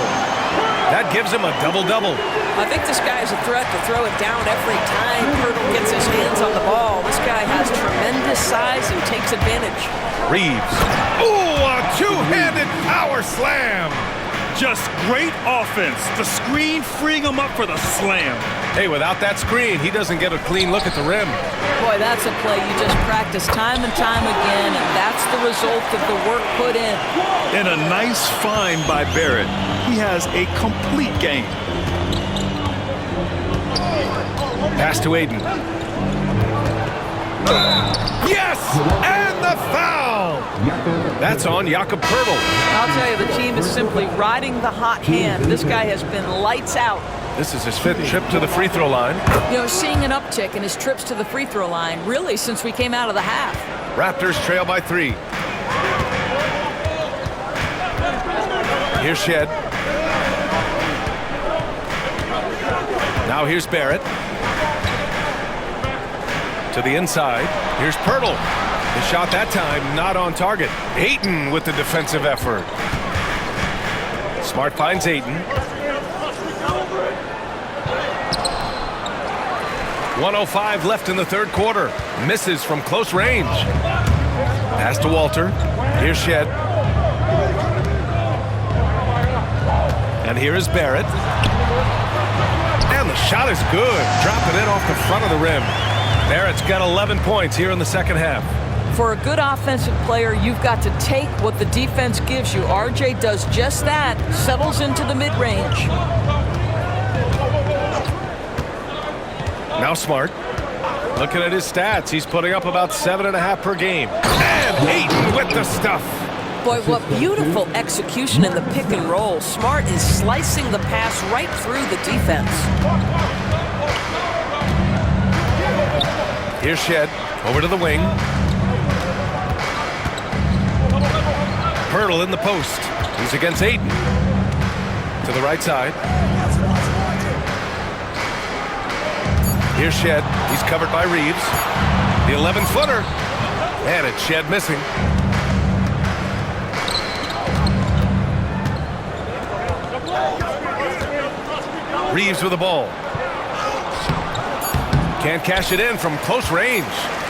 That gives him a double-double. I think this guy is a threat to throw it down every time Pirtle gets his hands on the ball. This guy has tremendous size and takes advantage. Reeves. Ooh, a two-handed power slam. Just great offense. The screen freeing him up for the slam. Hey, without that screen, he doesn't get a clean look at the rim. Boy, that's a play you just practice time and time again, and that's the result of the work put in. And a nice find by Barrett. He has a complete game. Pass to Ayton. Yes! And the foul! That's on Jakob Pirtle. I'll tell you, the team is simply riding the hot hand. This guy has been lights out. This is his 5th trip to the free throw line. You know, seeing an uptick in his trips to the free throw line, really, since we came out of the half. Raptors trail by 3. Here's Shed. Now here's Barrett. To the inside. Here's Pirtle. The shot that time not on target. Ayton with the defensive effort. Smart finds Ayton. 1:05 left in the third quarter. Misses from close range. Pass to Walter. Here's Shed. And here is Barrett. And the shot is good. Dropping it off the front of the rim. Barrett's got 11 points here in the second half. For a good offensive player, you've got to take what the defense gives you. RJ does just that. Settles into the mid-range. Now Smart. Looking at his stats, he's putting up about 7.5 per game. And Ayton with the stuff. Boy, what beautiful execution in the pick and roll. Smart is slicing the pass right through the defense. Here's Shed. Over to the wing. Pirtle in the post. He's against Ayton. To the right side. Here's Shed. He's covered by Reeves. The 11-footer. And it's Shed missing. Reeves with the ball. Can't cash it in from close range.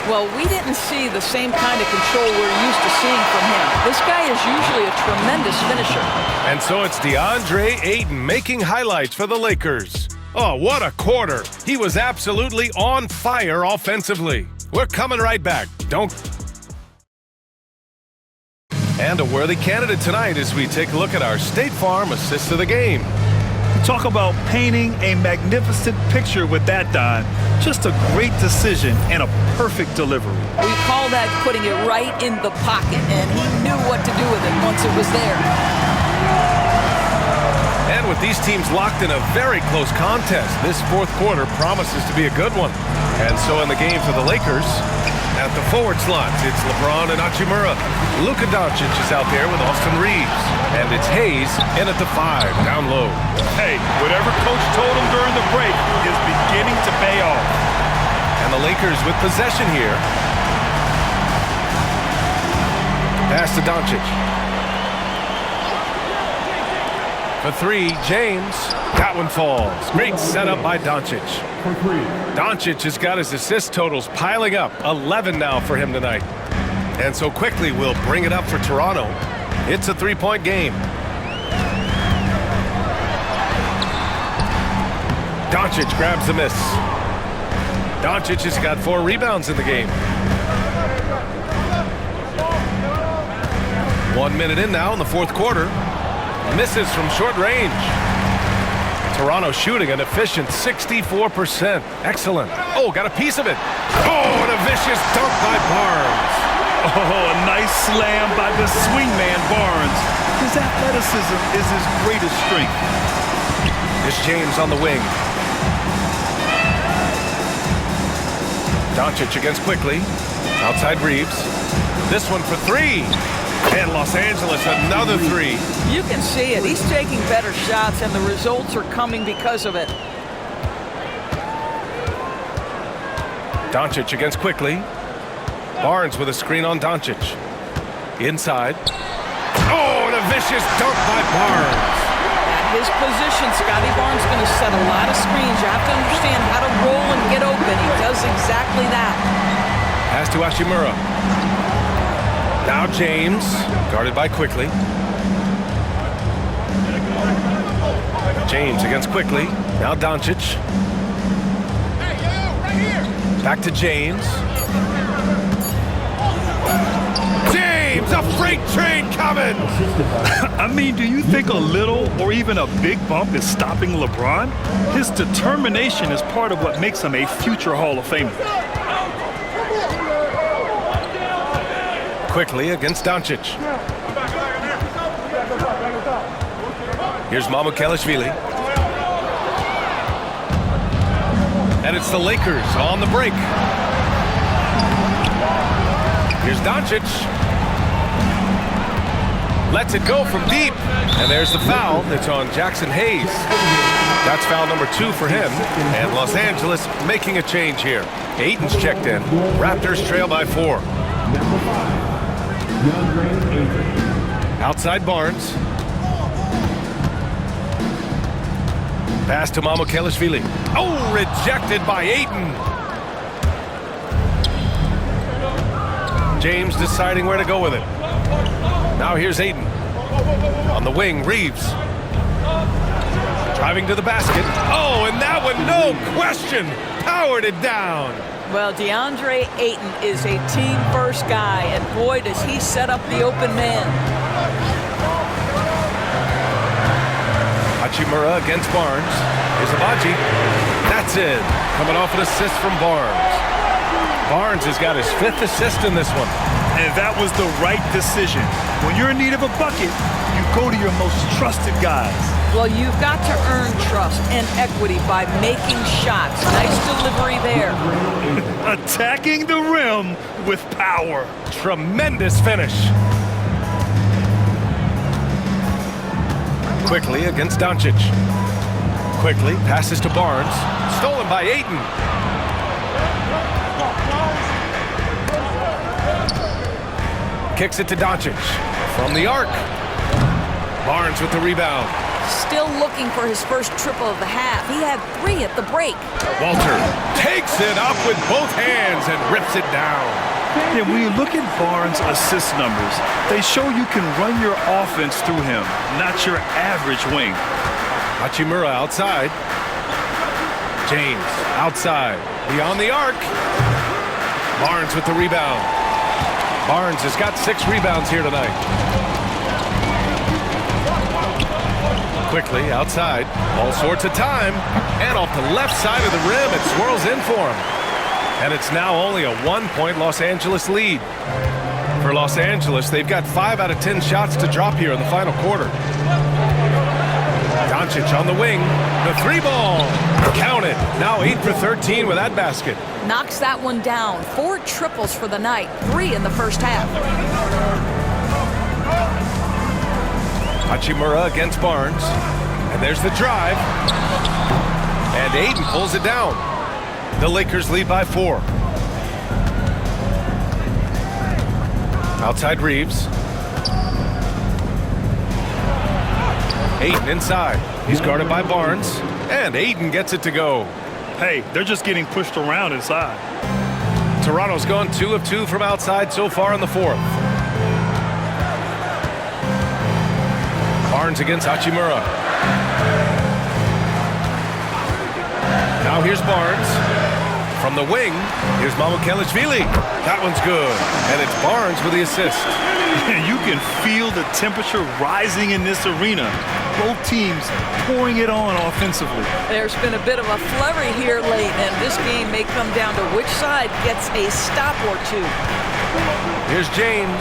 Well, we didn't see the same kind of control we're used to seeing from him. This guy is usually a tremendous finisher. And so it's DeAndre Ayton making highlights for the Lakers. Oh, what a quarter. He was absolutely on fire offensively. We're coming right back. And a worthy candidate tonight as we take a look at our State Farm assist of the game. Talk about painting a magnificent picture with that dime. Just a great decision and a perfect delivery. We call that putting it right in the pocket, and he knew what to do with it once it was there. And with these teams locked in a very close contest, this fourth quarter promises to be a good one. And so in the game for the Lakers, At the forward slots, it's LeBron and Hachimura. Luka Doncic is out there with Austin Reeves. And it's Hayes in at the 5, down low. Hey, whatever coach told him during the break is beginning to pay off. And the Lakers with possession here. Pass to Doncic. For 3, James. That one falls. Great setup by Doncic. Doncic has got his assist totals piling up. 11 now for him tonight. And so quickly we'll bring it up for Toronto. It's a 3-point game. Doncic grabs the miss. Doncic has got 4 rebounds in the game. 1 minute in now in the fourth quarter. Misses from short range. Toronto shooting an efficient 64%. Excellent. Oh, got a piece of it. Oh, and a vicious dunk by Barnes. Oh, a nice slam by the swingman Barnes. His athleticism is his greatest strength. It's James on the wing. Doncic against quickly. Outside Reeves. This one for 3. And Los Angeles, another 3. You can see it. He's taking better shots, and the results are coming because of it. Doncic against quickly. Barnes with a screen on Doncic. Inside. Oh, and a vicious dunk by Barnes. At his position, Scotty Barnes is going to set a lot of screens. You have to understand how to roll and get open. He does exactly that. Pass to Hachimura. Now James, guarded by quickly. James against quickly. Now Doncic. Back to James. James, a freight train coming! I mean, do you think a little or even a big bump is stopping LeBron? His determination is part of what makes him a future Hall of Famer. Quickly against Doncic. Here's Mamukelashvili. And it's the Lakers on the break. Here's Doncic. Lets it go from deep. And there's the foul. It's on Jackson Hayes. That's foul number 2 for him. And Los Angeles making a change here. Ayton's checked in. Raptors trail by 4. Outside Barnes. Pass to Mamukelashvili. Oh, rejected by Ayton. James deciding where to go with it. Now here's Ayton. On the wing, Reeves. Driving to the basket. Oh, and that one, no question, powered it down. Well, DeAndre Ayton is a team-first guy, and boy, does he set up the open man. Hachimura against Barnes. Here's Abaji. That's it. Coming off an assist from Barnes. Barnes has got his 5th assist in this one. And that was the right decision. When you're in need of a bucket, you go to your most trusted guys. Well, you've got to earn trust and equity by making shots. Nice delivery there. Attacking the rim with power. Tremendous finish. Quickly against Doncic. Quickly passes to Barnes. Stolen by Ayton. Kicks it to Doncic. From the arc. Barnes with the rebound. Still looking for his first triple of the half. He had 3 at the break. Walter takes it up with both hands and rips it down. Yeah, when you look at Barnes' assist numbers, they show you can run your offense through him, not your average wing. Hachimura outside. James outside. Beyond the arc. Barnes with the rebound. Barnes has got 6 rebounds here tonight. Quickly outside. All sorts of time. And off the left side of the rim, it swirls in for him. And it's now only a 1-point Los Angeles lead. For Los Angeles, they've got 5 out of 10 shots to drop here in the final quarter. Doncic on the wing. The three ball. Counted. Now 8 for 13 with that basket. Knocks that one down. 4 triples for the night. 3 in the first half. Hachimura against Barnes. And there's the drive. And Ayton pulls it down. The Lakers lead by 4. Outside Reeves. Ayton inside. He's guarded by Barnes. And Ayton gets it to go. Hey, they're just getting pushed around inside. Toronto's gone 2 of 2 from outside so far in the 4th. Barnes against Hachimura. Now here's Barnes. From the wing, here's Mamukelashvili. That one's good. And it's Barnes with the assist. You can feel the temperature rising in this arena. Both teams pouring it on offensively. There's been a bit of a flurry here late, and this game may come down to which side gets a stop or two. Here's James.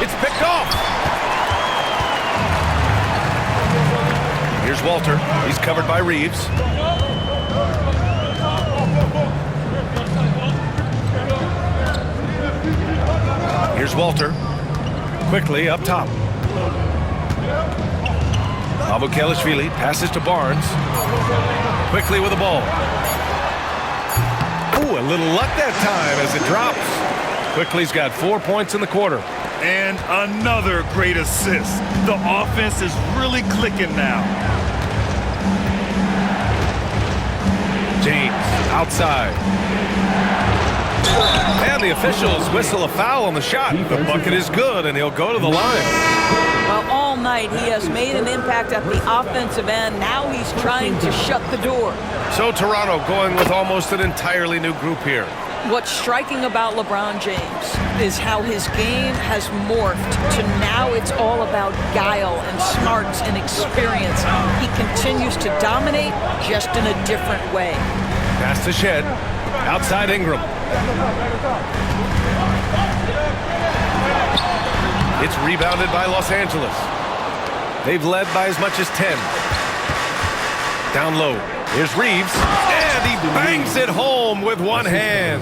It's picked off. Here's Walter. He's covered by Reeves. Here's Walter. Quickly up top. Mamukelashvili passes to Barnes. Quickly with the ball. Ooh, a little luck that time as it drops. Quickly's got 4 points in the quarter. And another great assist. The offense is really clicking now. James outside. And the officials whistle a foul on the shot. The bucket is good, and he'll go to the line. Well, all night he has made an impact at the offensive end. Now he's trying to shut the door. So Toronto going with almost an entirely new group here. What's striking about LeBron James is how his game has morphed to now it's all about guile and smarts and experience. He continues to dominate, just in a different way. Pass to Shed. Outside Ingram. It's rebounded by Los Angeles. They've led by as much as 10. Down low. Here's Reeves. And he bangs it home with one hand.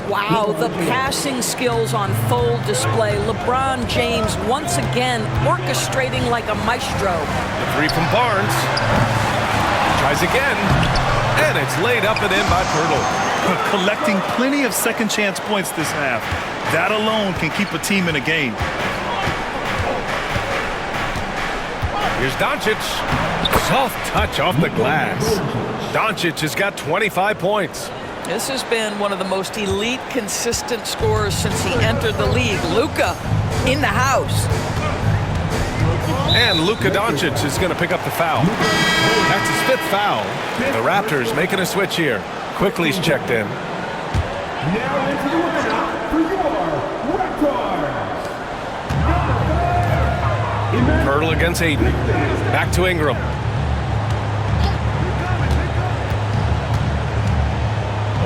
Wow, the passing skills on full display. LeBron James once again orchestrating like a maestro. The three from Barnes. Tries again. And it's laid up and in by Pirtle. Collecting plenty of second chance points this half. That alone can keep a team in a game. Here's Doncic. Soft touch off the glass. Doncic has got 25 points. This has been one of the most elite, consistent scorers since he entered the league. Luka in the house. And Luka Doncic is going to pick up the foul. That's his 5th foul. The Raptors making a switch here. Quickly's checked in. Now into the lineup for your Raptors. Pirtle against Ayton. Back to Ingram.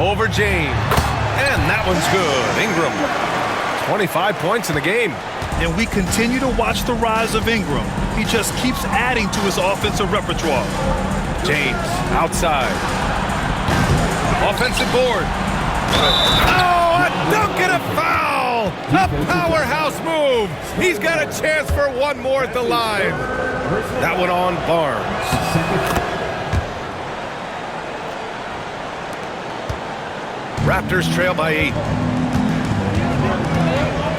Over James. And that one's good. Ingram. 25 points in the game. And we continue to watch the rise of Ingram. He just keeps adding to his offensive repertoire. James outside. Offensive board. Oh, a dunk and a foul! A powerhouse move. He's got a chance for one more at the line. That one on Barnes. Raptors trail by 8.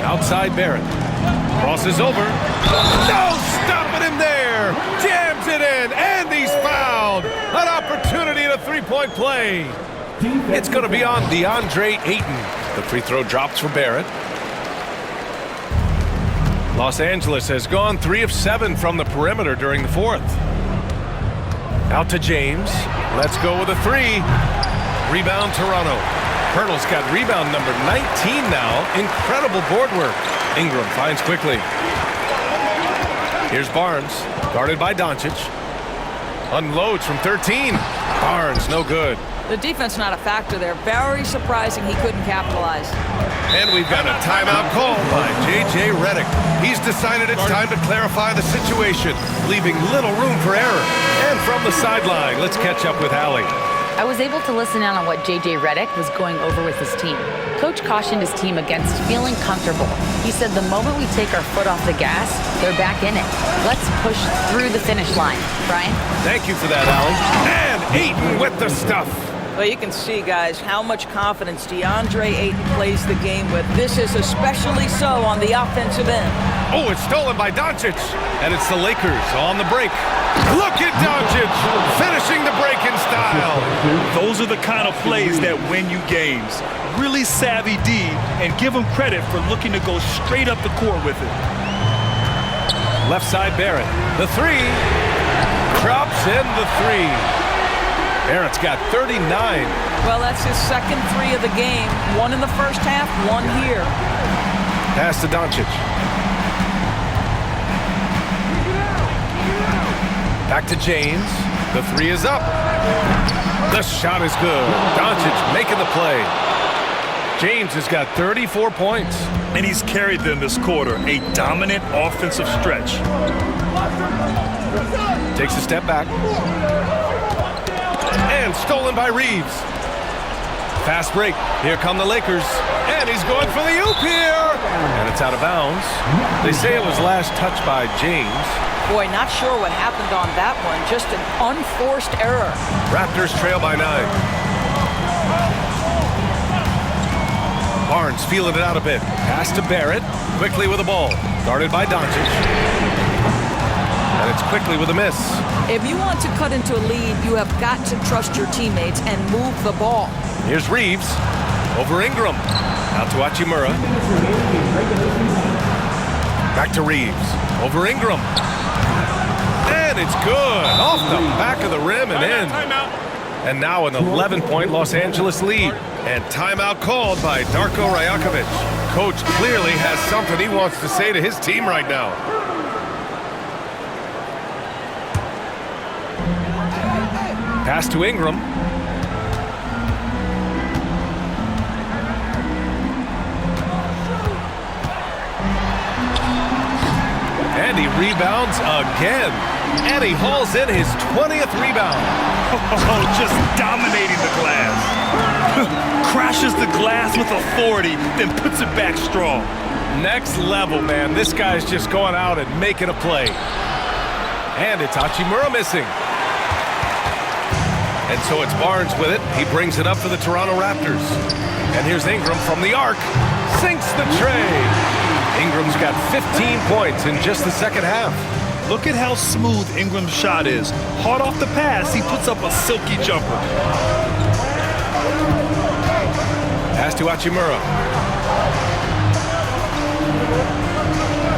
Outside Barrett. Crosses over. No stopping him there. Jams it in, and he's fouled. An opportunity in a three-point play. It's going to be on DeAndre Ayton. The free throw drops for Barrett. Los Angeles has gone 3 of 7 from the perimeter during the 4th. Out to James. Let's go with a 3. Rebound Toronto. Pirtle's got rebound number 19 now. Incredible board work. Ingram finds quickly. Here's Barnes, guarded by Doncic. Unloads from 13. Barnes, no good. The defense not a factor there. Very surprising he couldn't capitalize. And we've got a timeout call by J.J. Redick. He's decided it's time to clarify the situation, leaving little room for error. And from the sideline, let's catch up with Allie. I was able to listen in on what J.J. Redick was going over with his team. Coach cautioned his team against feeling comfortable. He said the moment we take our foot off the gas, they're back in it. Let's push through the finish line. Brian? Thank you for that, Allie. And Ayton with the stuff. Well, you can see, guys, how much confidence DeAndre Ayton plays the game with. This is especially so on the offensive end. Oh, it's stolen by Doncic. And it's the Lakers on the break. Look at Doncic finishing the break in style. Those are the kind of plays that win you games. Really savvy D, and give him credit for looking to go straight up the court with it. Left side Barrett. The three. Drops in the three. Barrett's got 39. Well, that's his second three of the game. One in the first half, one here. Pass to Doncic. Back to James. The three is up. The shot is good. Doncic making the play. James has got 34 points. And he's carried them this quarter. A dominant offensive stretch. Takes a step back. And stolen by Reeves. Fast break. Here come the Lakers. And he's going for the oop here. And it's out of bounds. They say it was last touched by James. Boy, not sure what happened on that one. Just an unforced error. Raptors trail by 9. Barnes feeling it out a bit. Pass to Barrett. Quickly with the ball. Guarded by Doncic. And it's quickly with a miss. If you want to cut into a lead, you have got to trust your teammates and move the ball. Here's Reeves. Over Ingram. Out to Hachimura. Back to Reeves. Over Ingram. And it's good. Off the back of the rim and in. And now an 11-point Los Angeles lead. And timeout called by Darko Rajakovic. Coach clearly has something he wants to say to his team right now. Pass to Ingram. And he rebounds again. And he hauls in his 20th rebound. Oh, just dominating the glass. Crashes the glass with authority, then puts it back strong. Next level, man. This guy's just going out and making a play. And it's Hachimura missing. And so it's Barnes with it. He brings it up for the Toronto Raptors. And here's Ingram from the arc. Sinks the tray. Ingram's got 15 points in just the second half. Look at how smooth Ingram's shot is. Hard off the pass, he puts up a silky jumper. Pass to Hachimura.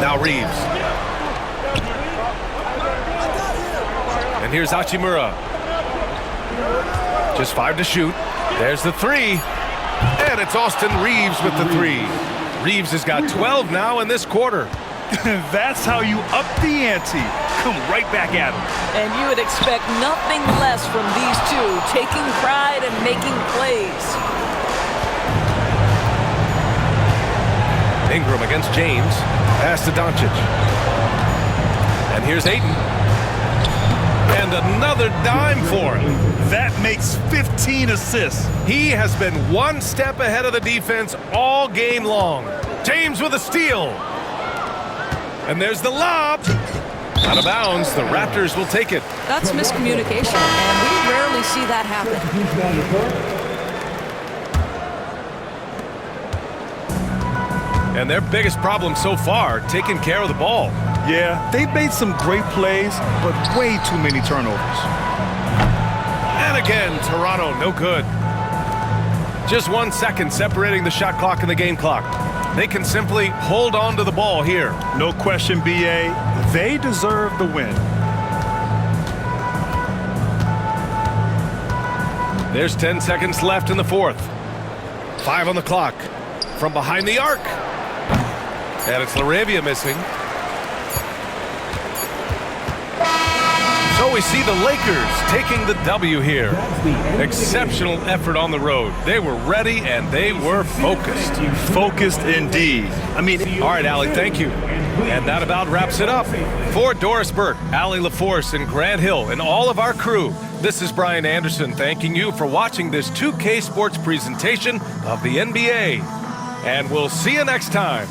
Now Reeves. And here's Hachimura. Just 5 to shoot. There's the three. And it's Austin Reeves with the three. Reeves has got 12 now in this quarter. That's how you up the ante. Come right back at him. And you would expect nothing less from these two, taking pride and making plays. Ingram against James. Pass to Doncic. And here's Ayton. And another dime for him. That makes 15 assists. He has been one step ahead of the defense all game long. James with a steal. And there's the lob. Out of bounds, the Raptors will take it. That's miscommunication, and we rarely see that happen. And their biggest problem so far, taking care of the ball. Yeah, they've made some great plays, but way too many turnovers. And again, Toronto, no good. Just 1 second separating the shot clock and the game clock. They can simply hold on to the ball here. No question, B.A. They deserve the win. There's 10 seconds left in the fourth. 5 on the clock. From behind the arc. And it's LaRavia missing. So we see the Lakers taking the W here. Exceptional effort on the road. They were ready and they were focused. Focused indeed. I mean, All right, Allie, thank you. And that about wraps it up. For Doris Burke, Allie LaForce, and Grant Hill, and all of our crew, this is Brian Anderson thanking you for watching this 2K Sports presentation of the NBA. And we'll see you next time.